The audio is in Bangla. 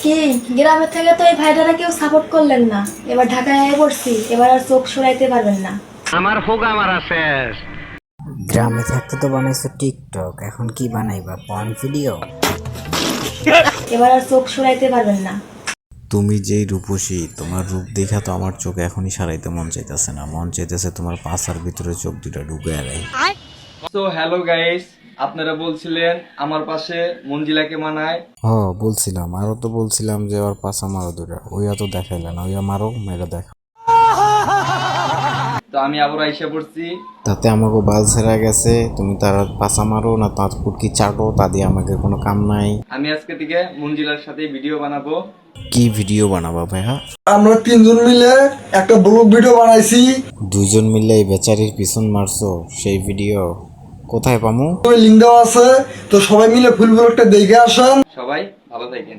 কি গ্রামে থেকে তো এই ভাইটারা কেউ সাপোর্ট করলেন না, এবার ঢাকায় আয় পড়ছি, এবার আর চোখ সরাইতে পারবেন না। আমার হোগা মারা শেষ। গ্রামে থাকতে তো বানাইছো টিকটক, এখন কি বানাইবা? Porn video? এবার আর চোখ সরাইতে পারবেন না। তুমি যেই রূপসী, তোমার রূপ দেখা তো আমার চোখ এখনই সারাইতে মন চাইতেছে না, মন চাইতেছে তোমার পাছার ভিতরে চোখ দুটা ঢুকে রাই। সো হ্যালো গাইস, আপনারা বলছিলেন আমার পাশে মঞ্জিলাকে মানায়। বলছিলাম, আরো তো বলছিলাম যে ওর পাছা মারো দুটা, ওইয়া তো দেখাইলে না, ওইয়া মারো, মেরে দেখো। তো আমি আবার আইসা পড়ছি। তাতে আমাকে বাল ছেড়া গেছে, তুমি তার পাছা মারো না তার পুটকি চাটো, তা দিয়ে আমাকে কোনো কাম নাই। আমি আজকে থেকে মঞ্জিলার সাথে ভিডিও বানাবো। কি ভিডিও বানাবা ভাইয়া? আমরা তিনজন মিলে একটা ব্লগ ভিডিও বানাইছি। দুইজন মিলে এই বেচারির পিছন মারছো, সেই ভিডিও কোথায় পামু? লিঙ্ক দেওয়া আছে, তো সবাই মিলে ফুল ব্লগটা দেখে আসেন। সবাই ভালো থাকেন।